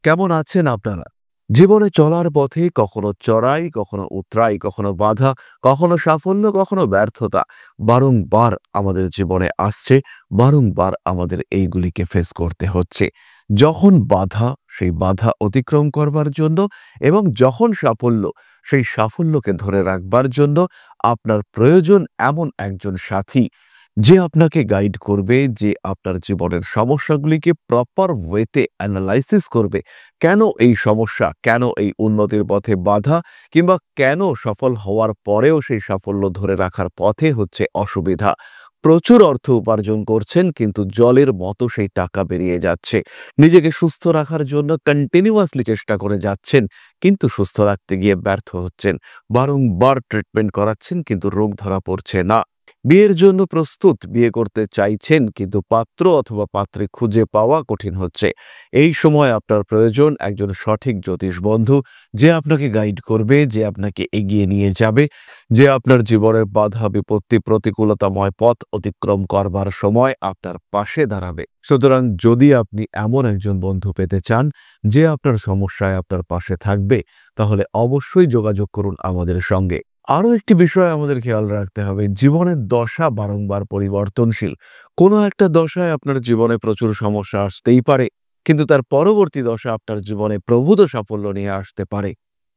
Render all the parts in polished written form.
কেমন আছেন আপনারা? জীবনে চলার পথে কখনো চড়াই, কখনো উতরাই, কখনো বাধা, কখনো সাফল্য, কখনো ব্যর্থতা বারংবার আমাদের জীবনে আসছে, বারংবার আমাদের এইগুলিকে ফেস করতে হচ্ছে। যখন বাধা, সেই বাধা অতিক্রম করবার জন্য এবং যখন সাফল্য, সেই সাফল্যকে ধরে রাখবার জন্য আপনার প্রয়োজন এমন একজন সাথী যে আপনাকে গাইড করবে, যে আপনার জীবনের সমস্যাগুলিকে প্রপার ওয়েতে অ্যানালাইসিস করবে। কেন এই সমস্যা, কেন এই উন্নতির পথে বাধা, কিংবা কেন সফল হওয়ার পরেও সেই সাফল্য ধরে রাখার পথে হচ্ছে অসুবিধা। প্রচুর অর্থ উপার্জন করছেন কিন্তু জলের মতো সেই টাকা বেরিয়ে যাচ্ছে। নিজেকে সুস্থ রাখার জন্য কন্টিনিউয়াসলি চেষ্টা করে যাচ্ছেন কিন্তু সুস্থ রাখতে গিয়ে ব্যর্থ হচ্ছেন। বারংবার ট্রিটমেন্ট করাচ্ছেন কিন্তু রোগ ধরা পড়ছে না। বিয়ের জন্য প্রস্তুত, বিয়ে করতে চাইছেন কিন্তু পাত্র অথবা পাত্রী খুঁজে পাওয়া কঠিন হচ্ছে। এই সময় আপনার প্রয়োজন একজন সঠিক জ্যোতিষ বন্ধু, যে আপনাকে গাইড করবে, যে আপনাকে এগিয়ে নিয়ে যাবে, যে আপনার জীবনের বাধা বিপত্তি প্রতিকূলতাময় পথ অতিক্রম করবার সময় আপনার পাশে দাঁড়াবে। সুতরাং যদি আপনি এমন একজন বন্ধু পেতে চান যে আপনার সমস্যায় আপনার পাশে থাকবে, তাহলে অবশ্যই যোগাযোগ করুন আমাদের সঙ্গে। আরও একটি বিষয় আমাদের খেয়াল রাখতে হবে, জীবনের দশা বারংবার পরিবর্তনশীল। কোনো একটা দশায় আপনার জীবনে প্রচুর সমস্যা আসতেই পারে, কিন্তু তার পরবর্তী দশা আপনার জীবনে প্রভূত সাফল্য নিয়ে আসতে পারে।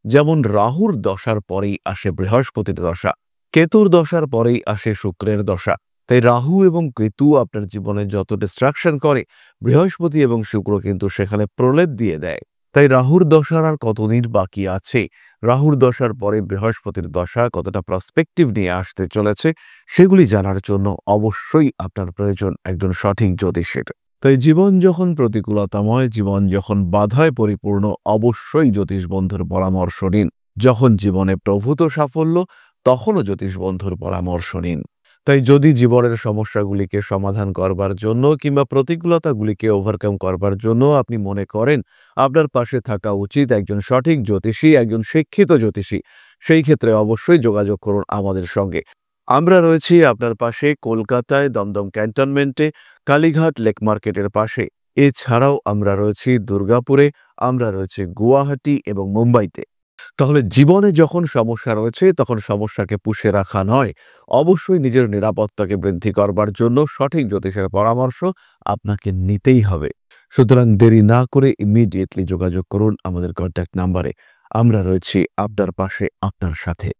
যেমন রাহুর দশার পরেই আসে বৃহস্পতির দশা, কেতুর দশার পরেই আসে শুক্রের দশা। তাই রাহু এবং কেতু আপনার জীবনে যত ডিস্ট্রাকশন করে, বৃহস্পতি এবং শুক্র কিন্তু সেখানে প্রলেপ দিয়ে দেয়। তাই রাহুর দশার আর কতদিন বাকি আছে, রাহুর দশার পরে বৃহস্পতির দশা কতটা প্রসপেক্টিভ নিয়ে আসতে চলেছে, সেগুলি জানার জন্য অবশ্যই আপনার প্রয়োজন একজন সঠিক জ্যোতিষের। তাই জীবন যখন প্রতিকূলতাময়, জীবন যখন বাধায় পরিপূর্ণ, অবশ্যই জ্যোতিষ বন্ধুর পরামর্শ নিন। যখন জীবনে প্রভূত সাফল্য, তখনও জ্যোতিষ বন্ধুর পরামর্শ নিন। তাই যদি জীবনের সমস্যাগুলিকে সমাধান করবার জন্য কিংবা প্রতিকূলতাগুলিকে ওভারকাম করবার জন্য আপনি মনে করেন আপনার পাশে থাকা উচিত একজন সঠিক জ্যোতিষী, একজন শিক্ষিত জ্যোতিষী, সেই ক্ষেত্রে অবশ্যই যোগাযোগ করুন আমাদের সঙ্গে। আমরা রয়েছি আপনার পাশে কলকাতায় দমদম ক্যান্টনমেন্টে, কালীঘাট লেক মার্কেটের পাশে। এছাড়াও আমরা রয়েছি দুর্গাপুরে, আমরা রয়েছে গুয়াহাটি এবং মুম্বাইতে। তাহলে জীবনে যখন সমস্যা রয়েছে তখন সমস্যাকে পুষে রাখা নয়, অবশ্যই নিজের নিরাপত্তাকে বৃদ্ধি করবার জন্য সঠিক জ্যোতিষের পরামর্শ আপনাকে নিতেই হবে। সুতরাং দেরি না করে ইমিডিয়েটলি যোগাযোগ করুন আমাদের কন্ট্যাক্ট নাম্বারে। আমরা রয়েছি আপনার পাশে, আপনার সাথে।